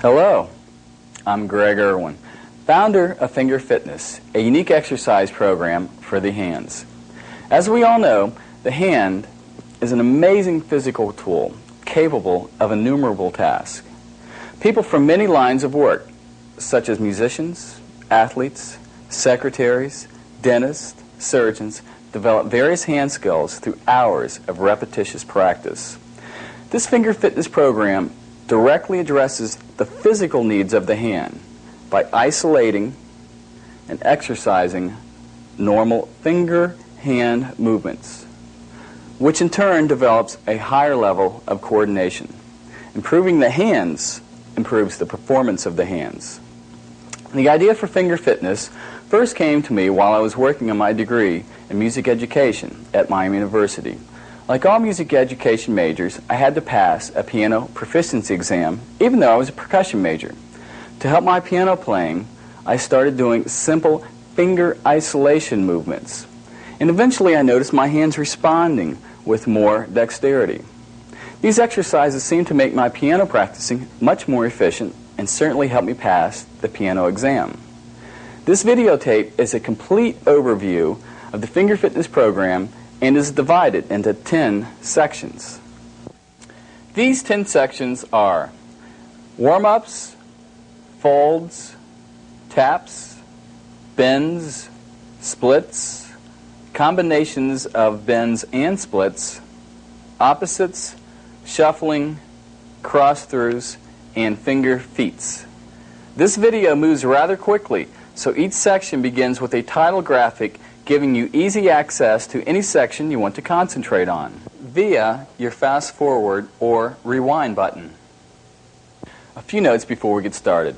Hello, I'm Greg Irwin, founder of Finger Fitness, a unique exercise program for the hands. As we all know, the hand is an amazing physical tool capable of innumerable tasks. People from many lines of work, such as musicians, athletes, secretaries, dentists, surgeons, develop various hand skills through hours of repetitious practice. This Finger Fitness program directly addresses the physical needs of the hand by isolating and exercising normal finger-hand movements, which in turn develops a higher level of coordination. Improving the hands improves the performance of the hands. The idea for Finger Fitness first came to me while I was working on my degree in music education at Miami University. Like all music education majors, I had to pass a piano proficiency exam, even though I was a percussion major. To help my piano playing, I started doing simple finger isolation movements. And eventually I noticed my hands responding with more dexterity. These exercises seemed to make my piano practicing much more efficient and certainly helped me pass the piano exam. This videotape is a complete overview of the Finger Fitness program and is divided into 10 sections. These 10 sections are warm-ups, folds, taps, bends, splits, combinations of bends and splits, opposites, shuffling, cross-throughs, and finger feats. This video moves rather quickly, so each section begins with a title graphic giving you easy access to any section you want to concentrate on via your fast forward or rewind button. A few notes before we get started.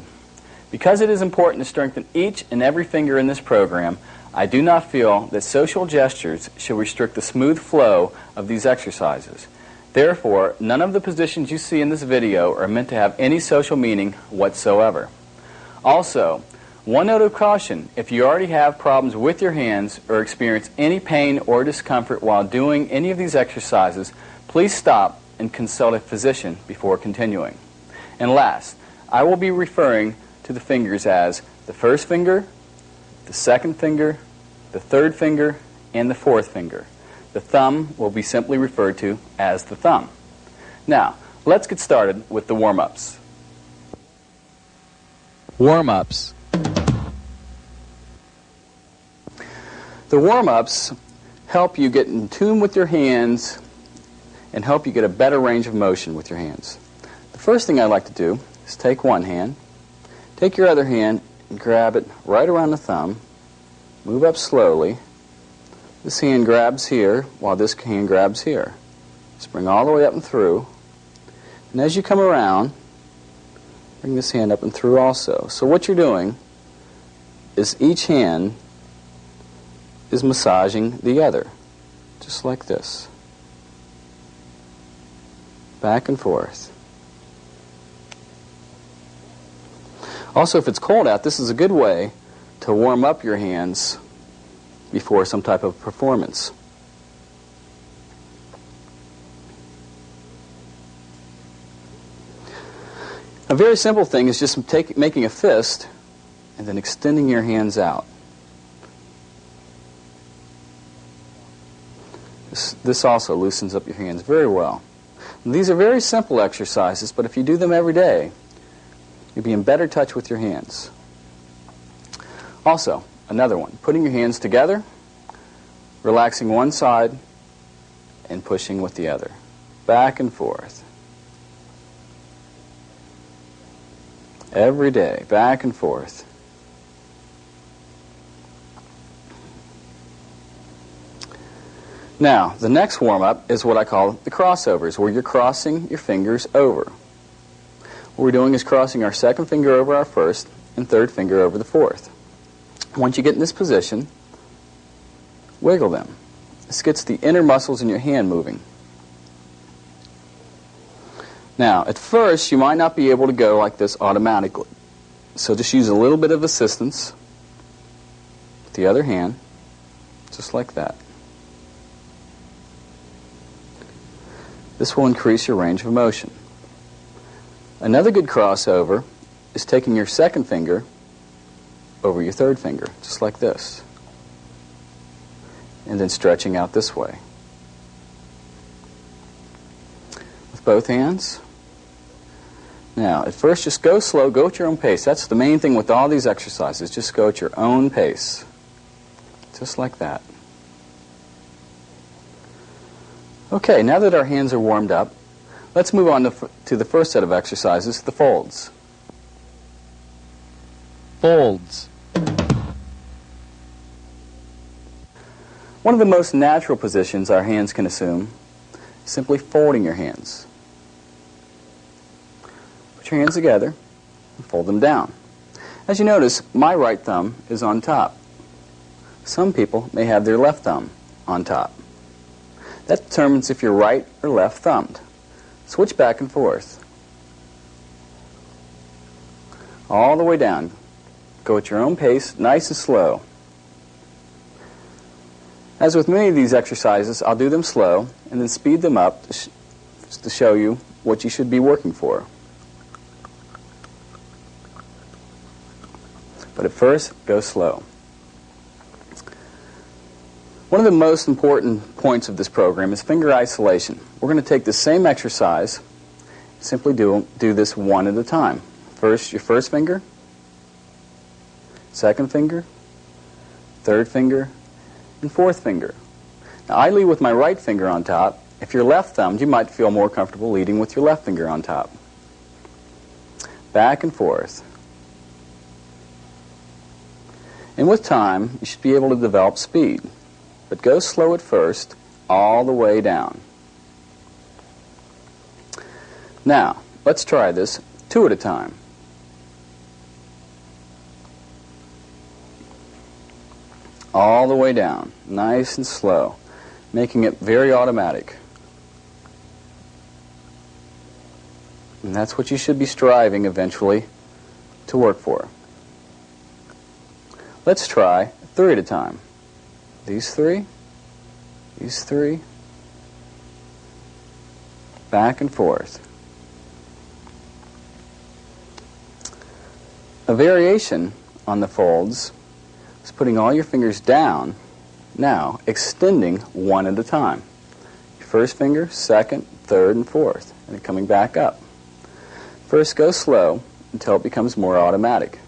Because it is important to strengthen each and every finger in this program, I do not feel that social gestures should restrict the smooth flow of these exercises. Therefore, none of the positions you see in this video are meant to have any social meaning whatsoever. Also, one note of caution: if you already have problems with your hands or experience any pain or discomfort while doing any of these exercises, please stop and consult a physician before continuing. And last, I will be referring to the fingers as the first finger, the second finger, the third finger, and the fourth finger. The thumb will be simply referred to as the thumb. Now, let's get started with the warm-ups. Warm-ups. The warm-ups help you get in tune with your hands and help you get a better range of motion with your hands. The first thing I like to do is take one hand, take your other hand and grab it right around the thumb, move up slowly. This hand grabs here while this hand grabs here. Just bring all the way up and through. And as you come around, bring this hand up and through also. So what you're doing is each hand is massaging the other, just like this. Back and forth. Also, if it's cold out, this is a good way to warm up your hands before some type of performance. A very simple thing is just making a fist and then extending your hands out. This also loosens up your hands very well. And these are very simple exercises, but if you do them every day, you'll be in better touch with your hands. Also, another one, putting your hands together, relaxing one side, and pushing with the other. Back and forth. Every day, back and forth. Now, the next warm-up is what I call the crossovers, where you're crossing your fingers over. What we're doing is crossing our second finger over our first and third finger over the fourth. Once you get in this position, wiggle them. This gets the inner muscles in your hand moving. Now, at first, you might not be able to go like this automatically. So just use a little bit of assistance with the other hand, just like that. This will increase your range of motion. Another good crossover is taking your second finger over your third finger, just like this, and then stretching out this way. With both hands. Now, at first, just go slow, go at your own pace. That's the main thing with all these exercises. Just go at your own pace. Just like that. Okay, now that our hands are warmed up, let's move on to the first set of exercises, the folds. Folds. One of the most natural positions our hands can assume is simply folding your hands. Put your hands together and fold them down. As you notice, my right thumb is on top. Some people may have their left thumb on top. That determines if you're right or left thumbed. Switch back and forth. All the way down. Go at your own pace, nice and slow. As with many of these exercises, I'll do them slow and then speed them up to show you what you should be working for. But at first, go slow. One of the most important points of this program is finger isolation. We're going to take the same exercise, simply do this one at a time. First, your first finger, second finger, third finger, and fourth finger. Now, I lead with my right finger on top. If you're left-thumbed, you might feel more comfortable leading with your left finger on top. Back and forth. And with time, you should be able to develop speed. But go slow at first, all the way down. Now, let's try this two at a time. All the way down, nice and slow, making it very automatic. And that's what you should be striving eventually to work for. Let's try three at a time. These three, back and forth. A variation on the folds is putting all your fingers down, now extending one at a time. Your first finger, second, third, and fourth, and then coming back up. First, go slow until it becomes more automatic.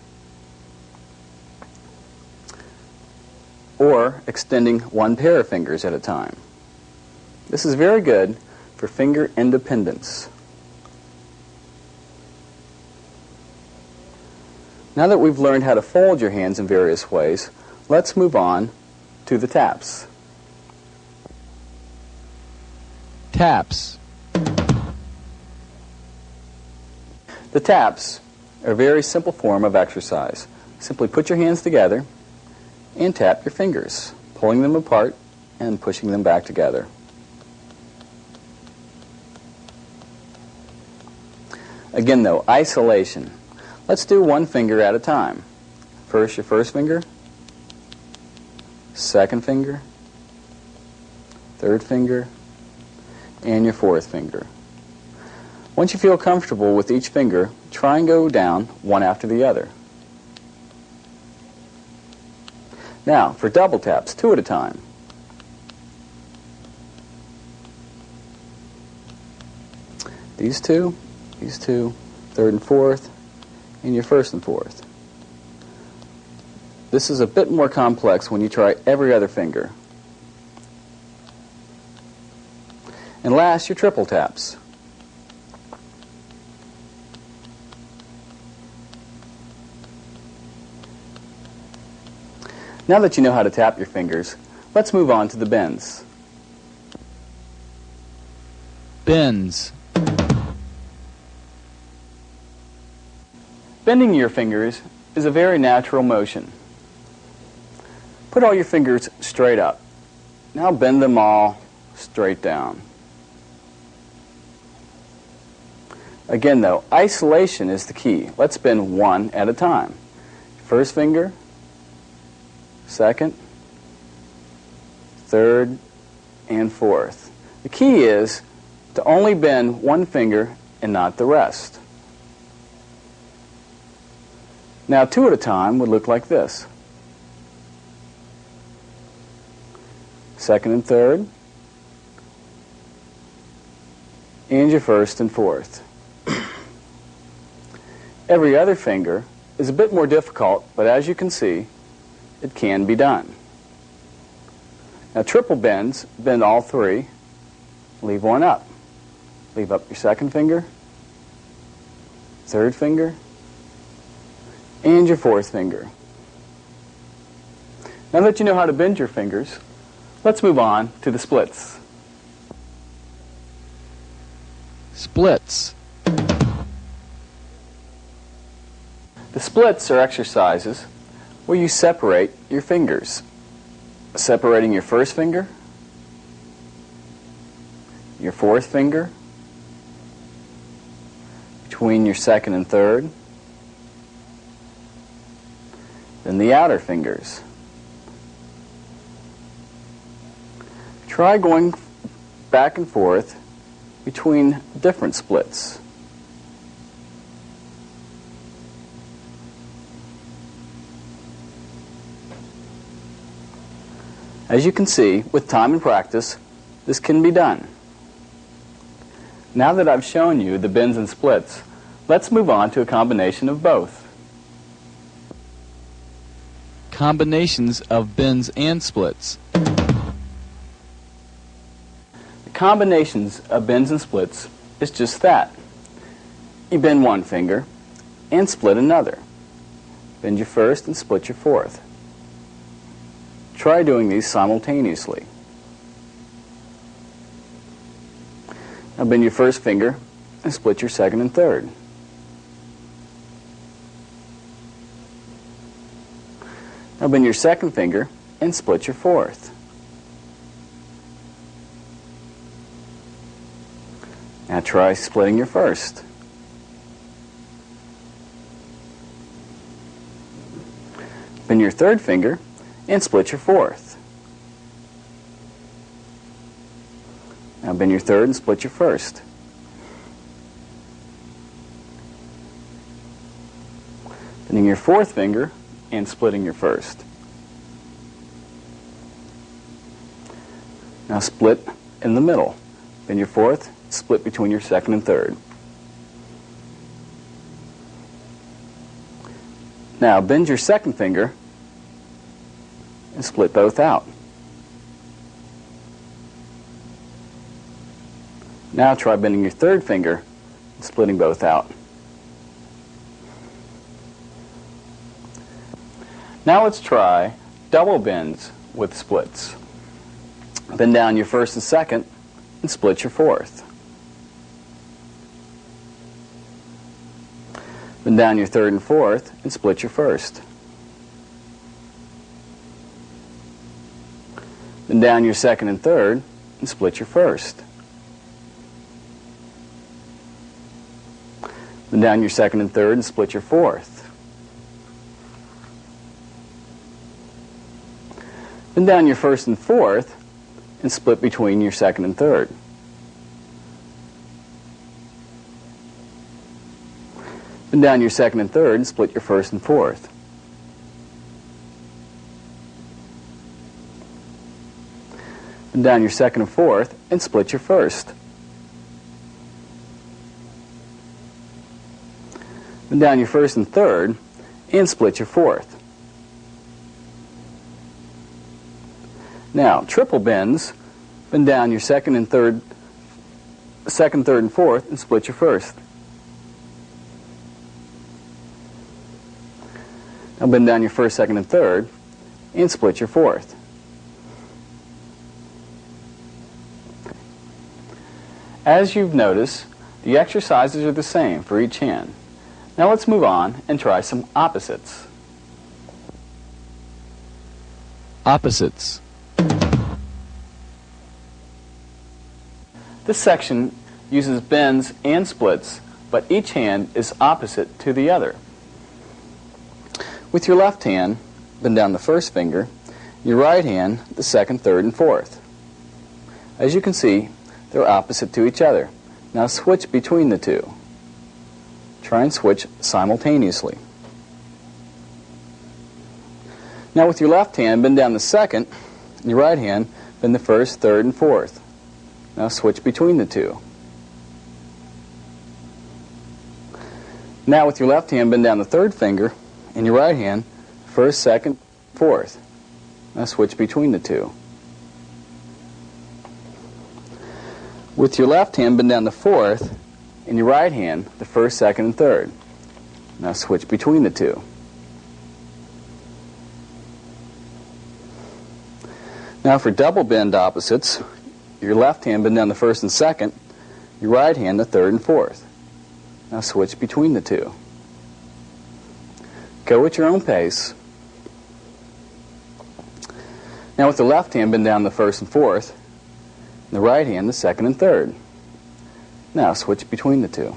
Or extending one pair of fingers at a time. This is very good for finger independence. Now that we've learned how to fold your hands in various ways, let's move on to the taps. Taps. The taps are a very simple form of exercise. Simply put your hands together and tap your fingers, pulling them apart and pushing them back together. Again though, isolation. Let's do one finger at a time. First, your first finger, second finger, third finger, and your fourth finger. Once you feel comfortable with each finger, try and go down one after the other. Now, for double taps, two at a time. These two, third and fourth, and your first and fourth. This is a bit more complex when you try every other finger. And last, your triple taps. Now that you know how to tap your fingers, let's move on to the bends. Bends. Bending your fingers is a very natural motion. Put all your fingers straight up. Now bend them all straight down. Again though, isolation is the key. Let's bend one at a time. First finger, second, third, and fourth. The key is to only bend one finger and not the rest. Now, two at a time would look like this. Second and third, and your first and fourth. Every other finger is a bit more difficult, but as you can see, it can be done. Now, triple bends, bend all three, leave one up. Leave up your second finger, third finger, and your fourth finger. Now that you know how to bend your fingers, let's move on to the splits. Splits. The splits are exercises where you separate your fingers. Separating your first finger, your fourth finger, between your second and third, then the outer fingers. Try going back and forth between different splits. As you can see, with time and practice, this can be done. Now that I've shown you the bends and splits, let's move on to a combination of both. Combinations of bends and splits. The combinations of bends and splits is just that. You bend one finger and split another. Bend your first and split your fourth. Try doing these simultaneously. Now bend your first finger and split your second and third. Now bend your second finger and split your fourth. Now try splitting your first. Bend your third finger and split your fourth. Now bend your third and split your first. Bending your fourth finger and splitting your first. Now split in the middle. Bend your fourth, split between your second and third. Now bend your second finger and split both out. Now try bending your third finger and splitting both out. Now let's try double bends with splits. Bend down your first and second and split your fourth. Bend down your third and fourth and split your first. Bend down your second and third and split your first. Bend down your second and third and split your fourth. Bend down your first and fourth and split between your second and third. Bend down your second and third and split your first and fourth. Bend down your second and fourth and split your first. Bend down your first and third and split your fourth. Now, triple bends, bend down your second, third, and fourth and split your first. Now bend down your first, second, and third and split your fourth. As you've noticed, the exercises are the same for each hand. Now let's move on and try some opposites. Opposites. This section uses bends and splits, but each hand is opposite to the other. With your left hand, bend down the first finger, your right hand, the second, third, and fourth. As you can see, they're opposite to each other. Now switch between the two. Try and switch simultaneously. Now with your left hand, bend down the second, and your right hand, bend the first, third, and fourth. Now switch between the two. Now with your left hand, bend down the third finger, and your right hand, first, second, fourth. Now switch between the two. With your left hand, bend down the fourth, and your right hand, the first, second, and third. Now switch between the two. Now for double bend opposites, your left hand bend down the first and second, your right hand the third and fourth. Now switch between the two. Go at your own pace. Now with the left hand, bend down the first and fourth, and the right hand the second and third. Now switch between the two.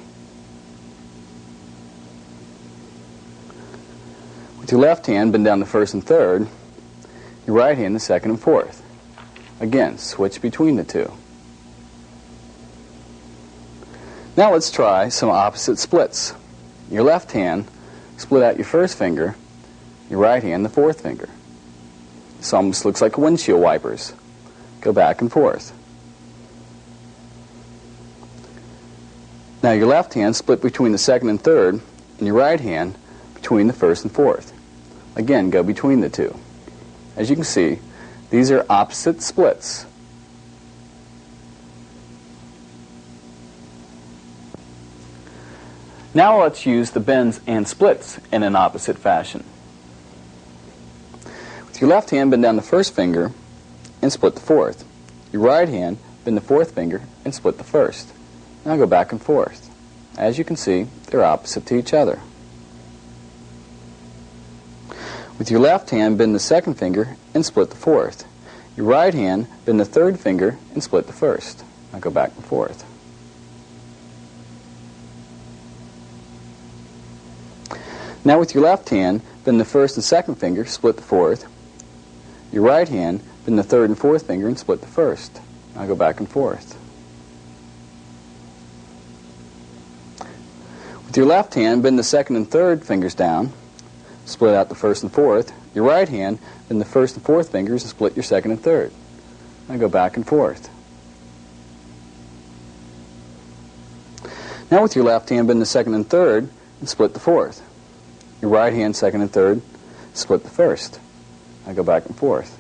With your left hand, bend down the first and third, your right hand the second and fourth. Again, switch between the two. Now let's try some opposite splits. Your left hand, split out your first finger, your right hand the fourth finger. This almost looks like windshield wipers. Go back and forth. Now your left hand split between the second and third, and your right hand between the first and fourth. Again, go between the two. As you can see, these are opposite splits. Now let's use the bends and splits in an opposite fashion. With your left hand, bend down the first finger and split the fourth. Your right hand, bend the fourth finger and split the first. Now go back and forth. As you can see, they're opposite to each other. With your left hand, bend the second finger and split the fourth. Your right hand, bend the third finger and split the first. Now go back and forth. Now with your left hand, bend the first and second finger, split the fourth. Your right hand, bend the third and fourth finger and split the first. Now go back and forth. With your left hand, bend the second and third fingers down, split out the first and fourth. Your right hand, bend the first and fourth fingers and split your second and third. Now go back and forth. Now with your left hand, bend the second and third and split the fourth. Your right hand, second and third, split the first. Now go back and forth.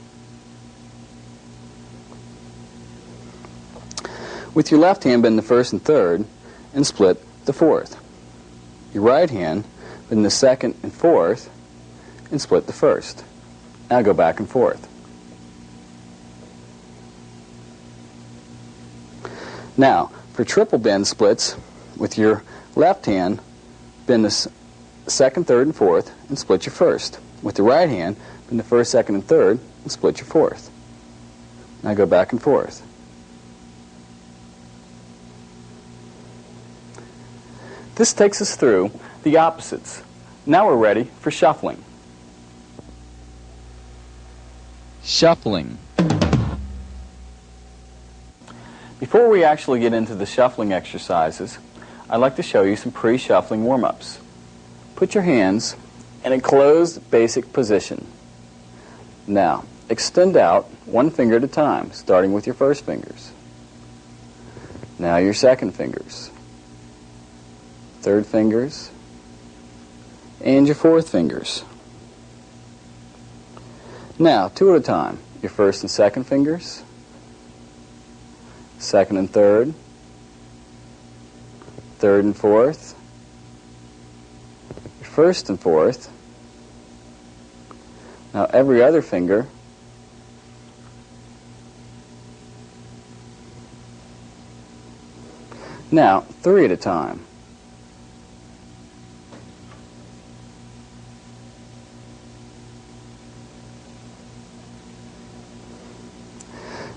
With your left hand, bend the first and third and split the fourth. Your right hand, bend the second and fourth and split the first. Now go back and forth. Now, for triple bend splits, with your left hand, bend the second, third, and fourth and split your first. With the right hand, bend the first, second, and third and split your fourth. Now go back and forth. This takes us through the opposites. Now we're ready for shuffling. Shuffling. Before we actually get into the shuffling exercises, I'd like to show you some pre-shuffling warm-ups. Put your hands in a closed basic position. Now, extend out one finger at a time, starting with your first fingers. Now your second fingers, third fingers, and your fourth fingers. Now, two at a time, your first and second fingers, second and third, third and fourth, your first and fourth. Now every other finger, now three at a time.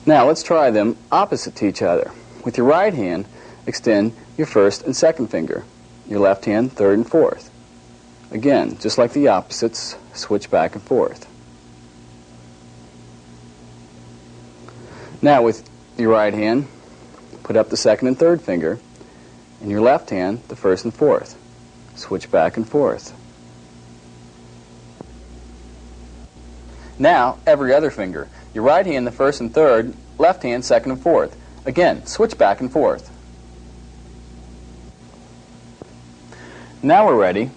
Now let's try them opposite to each other. With your right hand, extend your first and second finger. Your left hand, third and fourth. Again, just like the opposites, switch back and forth. Now with your right hand, put up the second and third finger, and your left hand, the first and fourth. Switch back and forth. Now, every other finger. Your right hand, the first and third, left hand, second and fourth. Again, switch back and forth. Now we're ready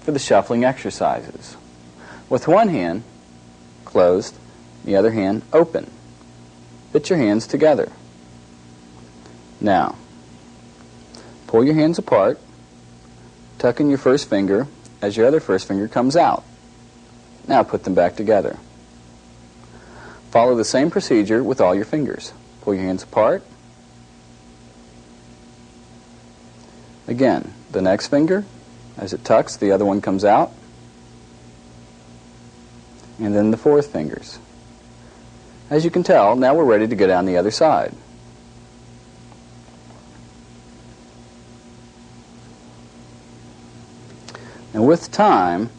for the shuffling exercises. With one hand closed, the other hand open. Fit your hands together. Now, pull your hands apart, tuck in your first finger as your other first finger comes out. Now put them back together. Follow the same procedure with all your fingers. Pull your hands apart. Again, the next finger, as it tucks, the other one comes out. And then the fourth fingers. As you can tell, now we're ready to go down the other side. And with time,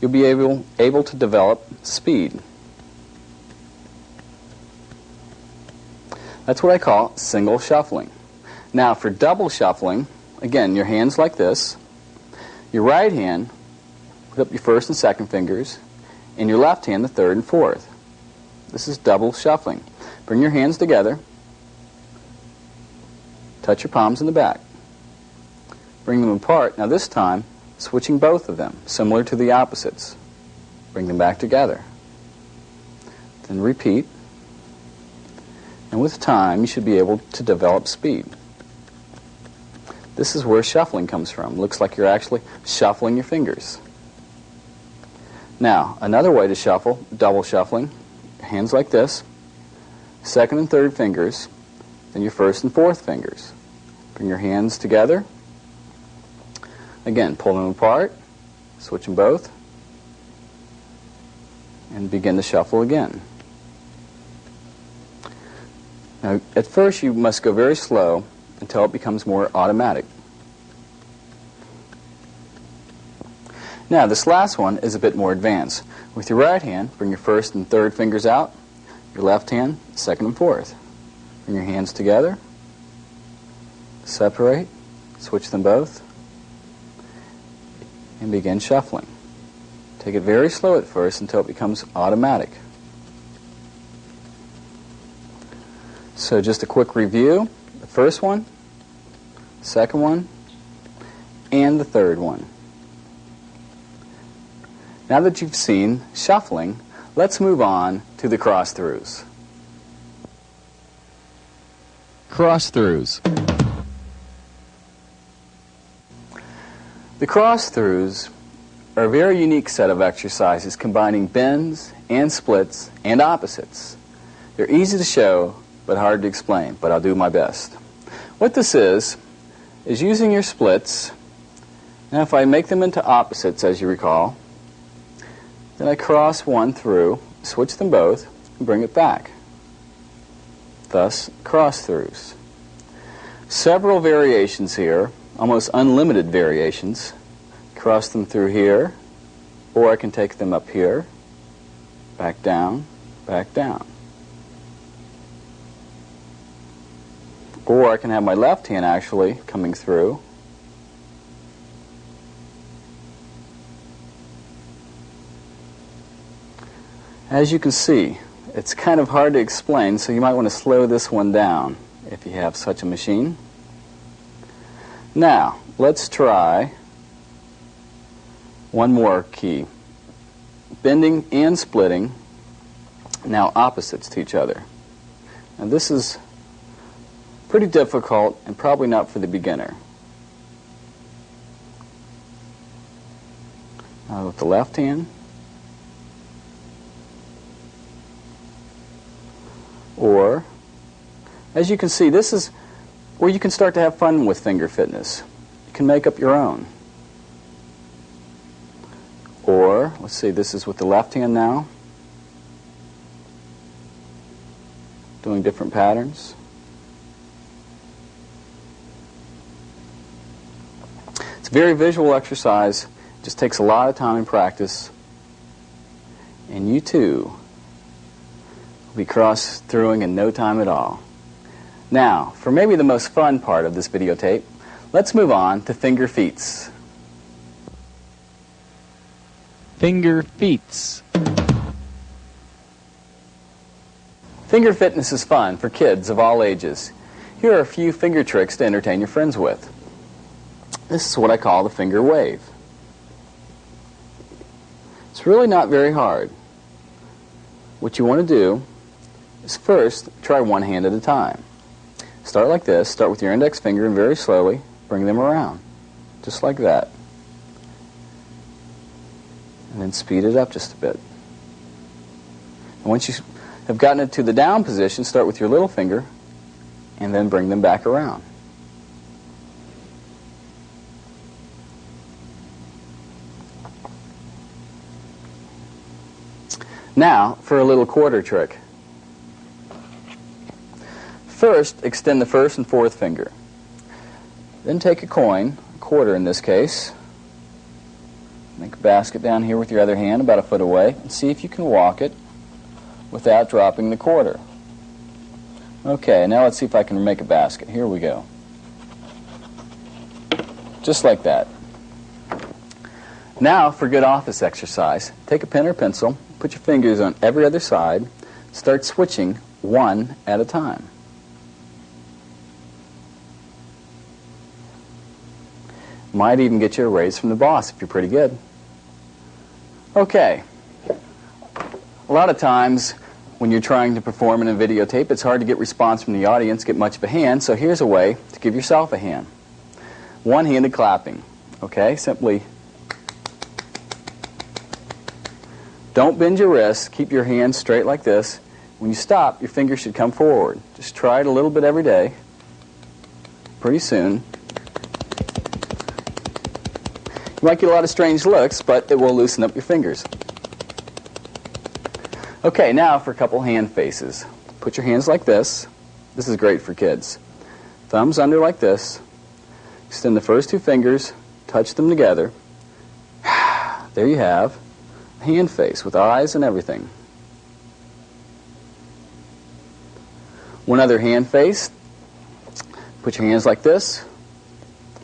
you'll be able to develop speed. That's what I call single shuffling. Now for double shuffling, again, your hands like this. Your right hand, put up your first and second fingers, and your left hand, the third and fourth. This is double shuffling. Bring your hands together. Touch your palms in the back. Bring them apart. Now this time, switching both of them, similar to the opposites. Bring them back together. Then repeat. And with time, you should be able to develop speed. This is where shuffling comes from. Looks like you're actually shuffling your fingers. Now, another way to shuffle, double shuffling, hands like this, second and third fingers, then your first and fourth fingers. Bring your hands together. Again, pull them apart, switch them both, and begin to shuffle again. Now, at first you must go very slow until it becomes more automatic. Now, this last one is a bit more advanced. With your right hand, bring your first and third fingers out, your left hand, second and fourth. Bring your hands together, separate, switch them both, and begin shuffling. Take it very slow at first until it becomes automatic. So just a quick review. The first one, second one, and the third one. Now that you've seen shuffling, let's move on to the cross-throughs. Cross-throughs. The cross-throughs are a very unique set of exercises combining bends and splits and opposites. They're easy to show but hard to explain, but I'll do my best. What this is using your splits. Now if I make them into opposites, as you recall, then I cross one through, switch them both, and bring it back. Thus, cross-throughs. Several variations here, almost unlimited variations. Cross them through here, or I can take them up here, back down, back down. Or I can have my left hand actually coming through. As you can see, it's kind of hard to explain, so you might want to slow this one down if you have such a machine. Now, let's try one more key. Bending and splitting, now opposites to each other. Now this is pretty difficult and probably not for the beginner. Now with the left hand, or, as you can see, this is where you can start to have fun with finger fitness. You can make up your own. Or, let's see, this is with the left hand now, doing different patterns. It's a very visual exercise. It just takes a lot of time and practice. And you too will be cross-throughing in no time at all. Now, for maybe the most fun part of this videotape, let's move on to finger feats. Finger feats. Finger fitness is fun for kids of all ages. Here are a few finger tricks to entertain your friends with. This is what I call the finger wave. It's really not very hard. What you want to do is first try one hand at a time. Start like this. Start with your index finger and very slowly bring them around. Just like that. And then speed it up just a bit. And once you have gotten it to the down position, start with your little finger and then bring them back around. Now for a little quarter trick. First, extend the first and fourth finger. Then take a coin, a quarter in this case. Make a basket down here with your other hand about a foot away and see if you can walk it without dropping the quarter. Okay, now let's see if I can make a basket. Here we go. Just like that. Now for good office exercise. Take a pen or pencil, put your fingers on every other side, start switching one at a time. Might even get you a raise from the boss if you're pretty good. Okay. A lot of times when you're trying to perform in a videotape, it's hard to get response from the audience, get much of a hand, so here's a way to give yourself a hand. One-handed clapping. Okay, simply don't bend your wrists, keep your hands straight like this. When you stop, your fingers should come forward. Just try it a little bit every day. Pretty soon you might get a lot of strange looks, but it will loosen up your fingers. Okay, now for a couple hand faces. Put your hands like this. This is great for kids. Thumbs under like this. Extend the first two fingers, touch them together. There you have a hand face with eyes and everything. One other hand face. Put your hands like this.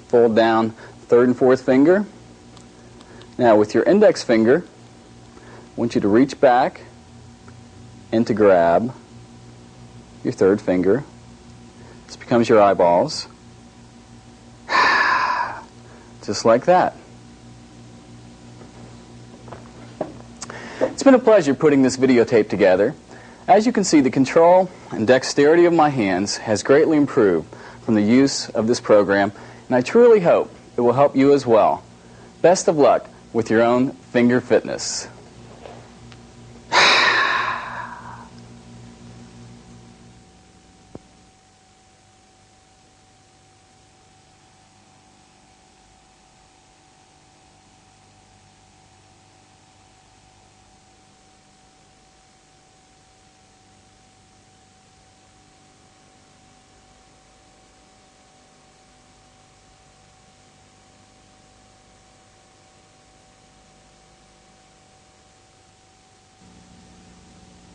Fold down third and fourth finger. Now with your index finger, I want you to reach back and to grab your third finger. This becomes your eyeballs. Just like that. It's been a pleasure putting this videotape together. As you can see, the control and dexterity of my hands has greatly improved from the use of this program, and I truly hope it will help you as well. Best of luck with your own finger fitness.